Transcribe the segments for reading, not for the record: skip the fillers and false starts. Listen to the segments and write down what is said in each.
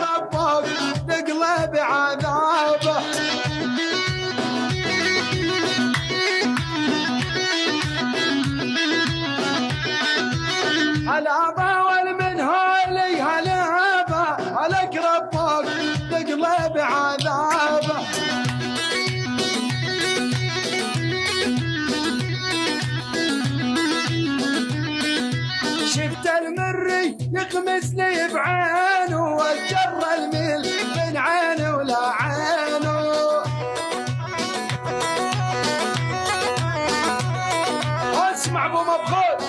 ربك تقلب عذابه. هلابا والمنهالي هلابا عليك ربك تقلب عذابه. شفت المري يغمسني بعينه والجر الميل من عينه ولا عينه. اسمع ابو مبخوت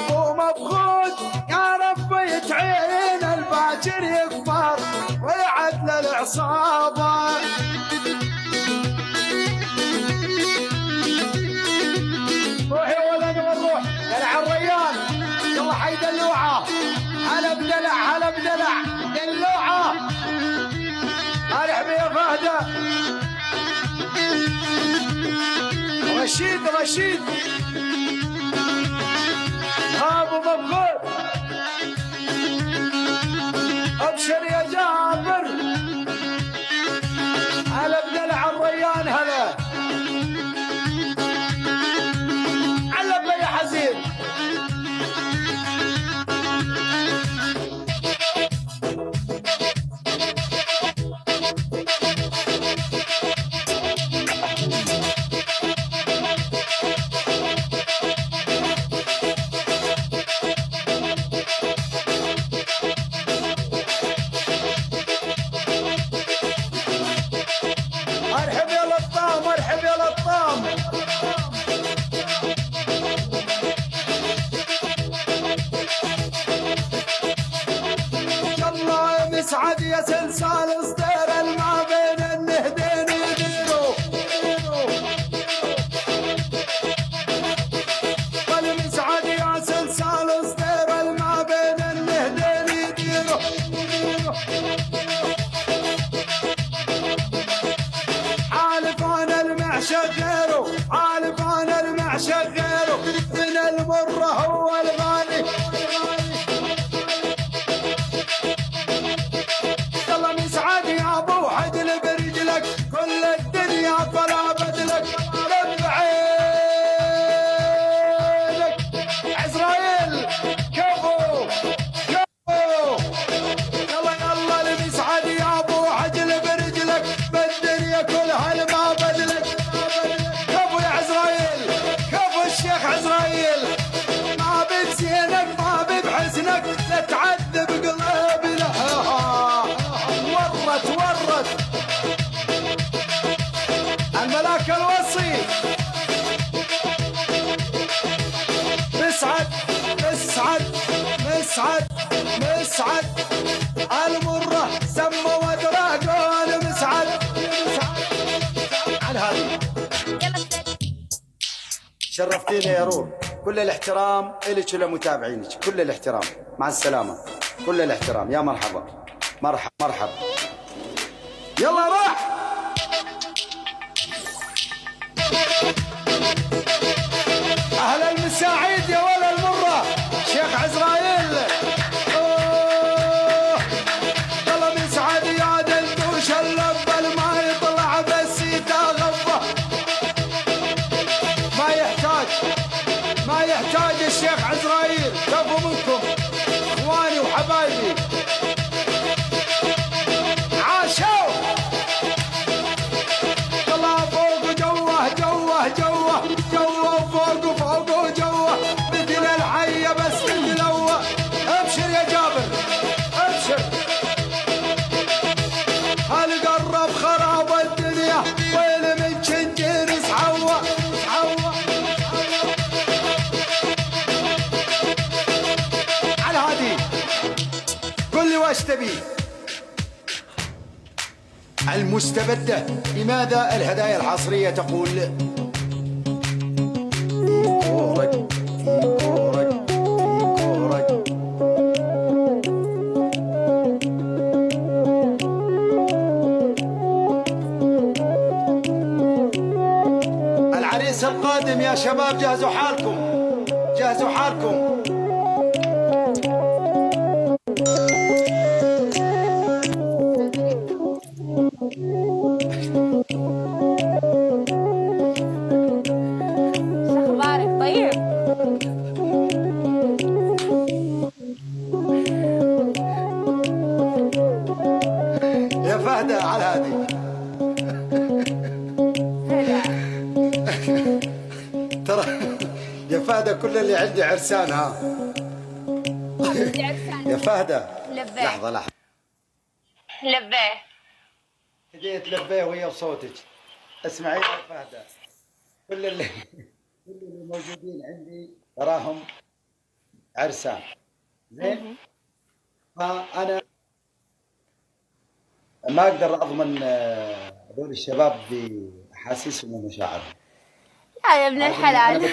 ابو مبخوت يا رب يتعين الباكر يكبر ويعدل العصابه. روح يا ولد والروح دلع الريان يلا حي دلوعه. هلا بدلع هلا بدلع دلوعه. ارحب يا فهده. رشيد رشيد ابو مبخوت ابشر يا جابر. هلا بدلع الريان هلا. علب يا حزين. ارحب يا لطام ارحب يا لطام. الله مسعد يا سلسال صدير الما بين النهدين يديروا. مسعد يا سلسال صدير الما بين النهدين يديروا. عالفان المعشق غيره عالفان المعشق غيره من المره هو الغالي. يلا مسعد يا ابو حدل برجلك كل الدنيا فلا بدلك. رب عينك عزرائيل كفو كفو. يلا يلا لمسعد يا ابو حدل برجلك بالدنيا كلها ما بدلك. كفو يا عزرائيل كفو الشيخ عزرائيل. ما بزينك ما بحسنك لا تعذب قلبنا. ورت ورت الملاك الوصي. مسعد مسعد مسعد مسعد المره سموا ودراجون. مسعد على هذه شرفتينا يا روح. كل الاحترام إلك ولمتابعينك كل الاحترام. مع السلامه كل الاحترام. يا مرحبا مرحبا مرحبا. يلا راح. اهل المساعيد يا ولا المره شيخ عزرائيل. يلا مسعد يا دندوش اللبه ما يطلع بس يتغفى. ما يحتاج الشيخ عزرائيل. كفو منكم اخواني وحبايبي. عاشوا يلا فوق وجوه جوه جوه جوه وفوق وفوق وجوه مثل الحيه بس متلوه. ابشر يا جابر ابشر. هل قرب خراب الدنيا ويل من شنجير سعوه سعوه. على هادي قل لي واش تبي. المستبدة لماذا الهدايا الحصرية تقول كورك كورك كورك. العريس القادم يا شباب جهزوا حالكم جهزوا حالكم. فهدة على هذه. ترى يا فهدة كل اللي عندي عرسان ها. يا فهدة لبيه. لحظة لبيه. بديت لبيه وهي بصوتك. اسمعي يا فهدة، كل اللي موجودين عندي تراهم عرسان، زين؟ فأنا ما أقدر أضمن هذول الشباب بأحاسيسهم ومشاعرهم. لا يا ابن الحلال.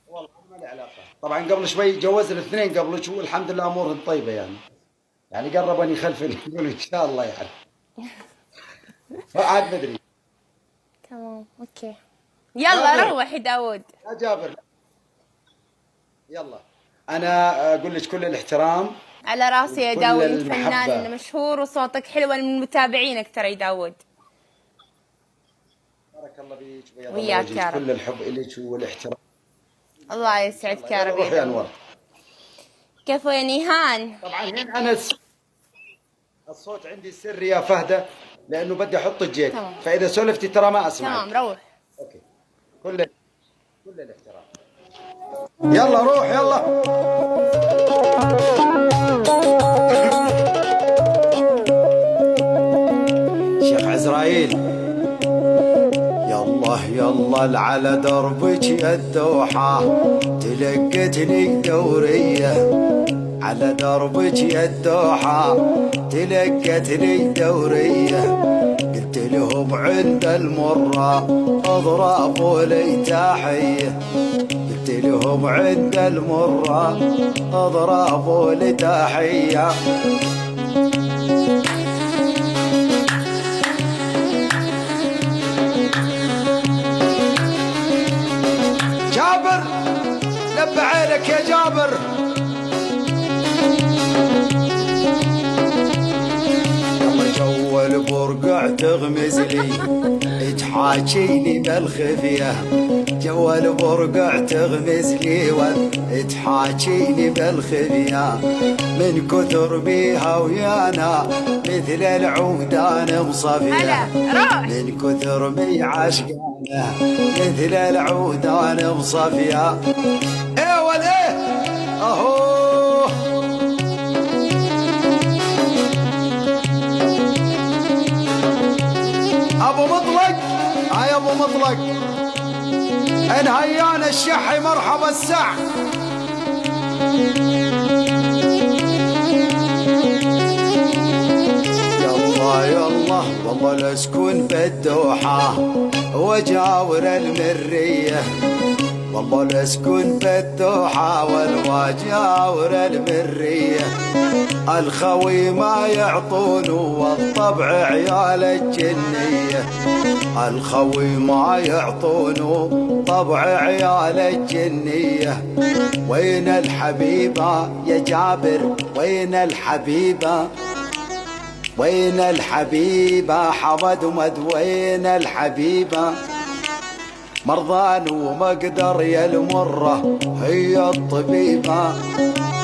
والله ما لي علاقة. طبعا قبل شوي جوزنا الاثنين قبلك والحمد لله أمورهم طيبة يعني قرب أن يخلفني يقول إن شاء الله يعني. عاد مدري. تمام اوكي. يلا روح يا داود. يا جابر يلا. أنا أقول لك كل الاحترام. على راسي يا داود، انت فنان مشهور وصوتك حلو من متابعينك ترى يا داود. بارك الله بيك وياك يا رب. كل الحب إليك والاحترام. الله يسعدك يا رب. روح يا أنور. كيفو يا نيهان؟ طبعا هنا أنا الصوت عندي سري يا فهدة لأنه بدي أحط الجيك، فإذا سولفتي ترى ما أسمع. تمام روح. أوكي. كل الاحترام. يلا روح يلا. شيخ عزرائيل يلا على دربك يا الدوحة تلقتني دورية، على دربك يا الدوحة تلقتني دورية، قلت لهم عند المرة اضربوا لي تحية، قلت لهم عند المرة اضربوا لي تحية. جابر لب عينك يا جابر. جو البرقع تغمز لي تحاكيني بالخفية، جو البرقع تغمز لي وتحاكيني بالخفية، من كثر بيها ويانا مثل العودان مصفية، من كثر بي عشقانه مثل العودان مصفية. ايه والايه اهو ابو مطلق، هاي ابو مطلق انهيان الشحي مرحبا السع. يلا والله لاسكن بالدوحة وجاور المرية، والله لاسكن بالدوحة والواجاور المرية، الخوي ما يعطون والطبع عيال الجنية، الخوي ما يعطون طبع عيال الجنية. وين الحبيبة يا جابر وين الحبيبة، وين الحبيبة حمد ومد وين الحبيبة، مرضان ومقدر يا المرة هي الطبيبة.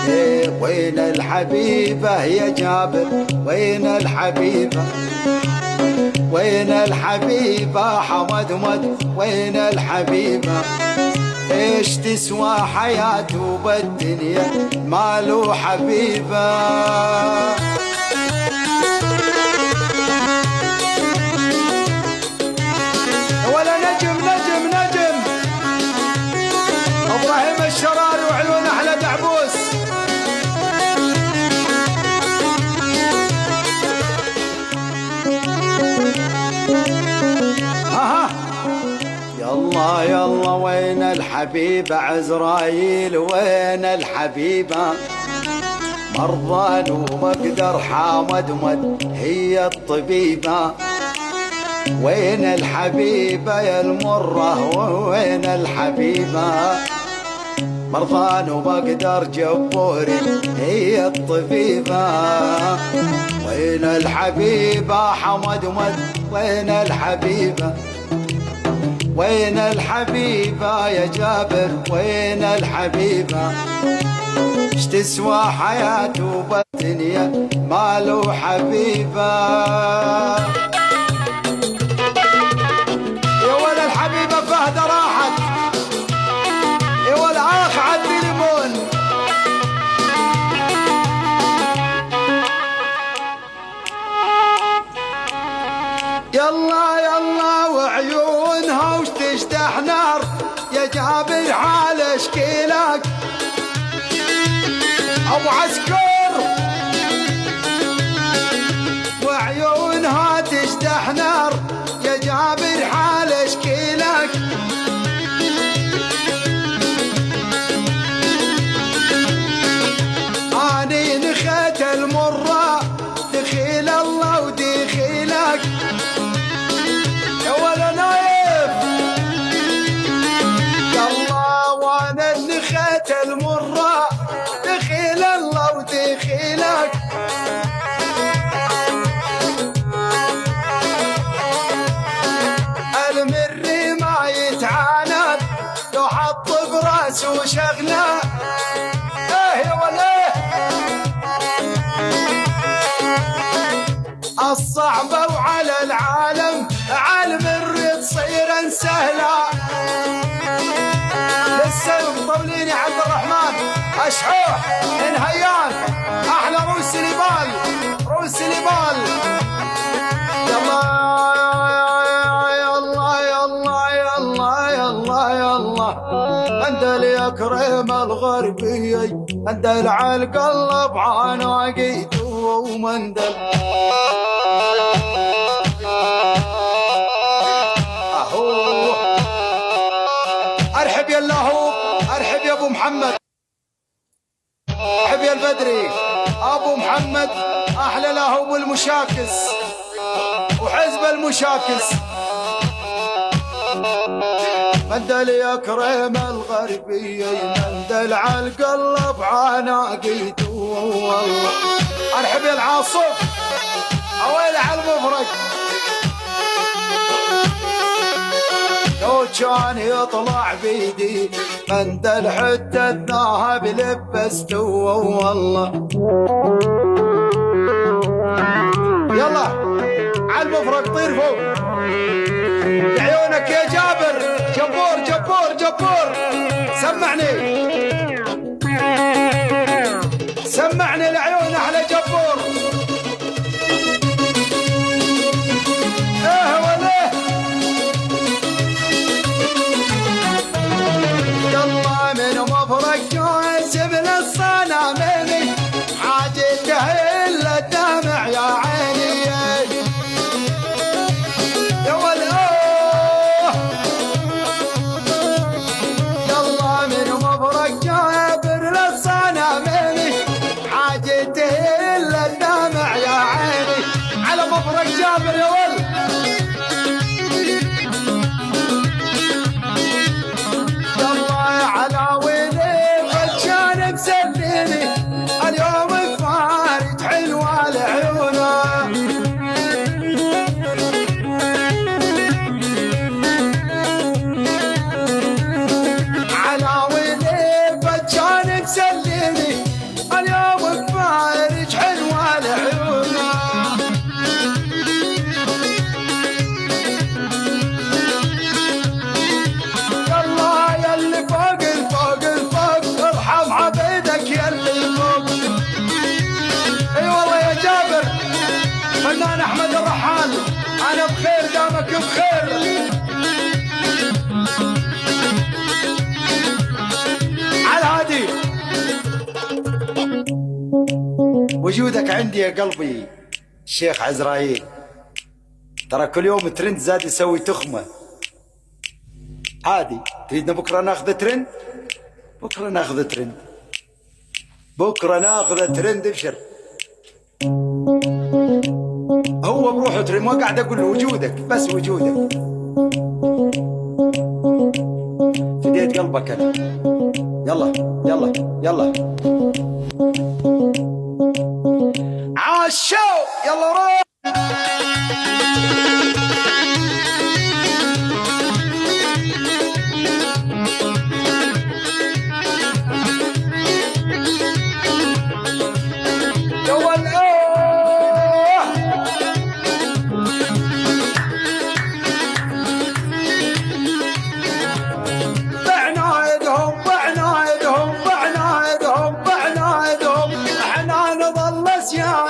إيه وين الحبيبة يا جابر وين الحبيبة، وين الحبيبة حمد ومد وين الحبيبة، ايش تسوى حياته بالدنيا ماله حبيبة. ولا نجم ابراهيم الشراري وعيون احلى دعبوس. يلا وين الحبيبة عزرايل وين الحبيبة، مرضان ومقدر حامد ومد هي الطبيبة. وين الحبيبة يا المرة وين الحبيبة، مرضان ومقدر جبوري هي الطبيبة. وين الحبيبة حمد ومد وين الحبيبة، وين الحبيبة يا جابر وين الحبيبة، اش تسوى حياته بالدنيا ماله حبيبة يا ولا الحبيبة فهدة راحت يا ولا آخ عالتليفون يلا يلا وعيونها وش تشتح نار يا جابر حال اشكيلك ابو عسكر وعيونها تشتح نار يا جابر حال اشكيلك اني نخيت المرة دخيل الله ودخيلك يا ولا نايف يلا وانا نخيت المرة دخيل الله ودخيلك المري ما يتعاند لو حط براسه شغله ايه يا ولا الصعبة وعلى العالم عالم الريض صيرا سهلا لسه مطولين يا عبد الرحمن اشحوح انهيان احلى روس لبال روس لبال يلا يلا يلا يلا يلا يلا اندل يا كريم الغربي اندل على القلب عناقيد ومندل ارحب يا اللهوب ارحب يا ابو محمد ارحب يا البدري ابو محمد احلى لهوب المشاكس وحزب المشاكس مندل يا كريم الغربي مندل على القلب عناقيد والله ارحب يا العاصف اويل على المفرق لو كان يطلع بيدي مندل حتى الذهب لبسته والله يلا على المفرق طير فوق بعيونك يا جابر جبور جبور جبور سمعني سمعني العيون احلى جبور ايه ولا يلا من مفرق جاسم للصنامين حاجته الا الدمع يا عيني يا ولا يلا من مفرق جابر للصنامين حاجته الا الدمع يا عيني على مفرق جابر يا ولد يلا على ويلي فالجانب سليني اليوم فارج حلوة لعيونه على ويلي فالجانب سليني اليوم فارج حلوة لعيونه يلا يلي فوق الفوق الفوق ارحم عبيدك يلي فوق اي والله يا جابر فنان احمد الرحال انا بخير دامك بخير على هادي وجودك عندي يا قلبي الشيخ عزرائيل ترى كل يوم ترند زاد يسوي تخمه عادي تريدنا بكره ناخذ ترند بكره ناخذ ترند بكره ناخذ ترند ابشر هو بروحه ترند ما قاعد اقول له وجودك بس وجودك فديت قلبك انا يلا يلا يلا عاشو يلا روح يا ولد لاعب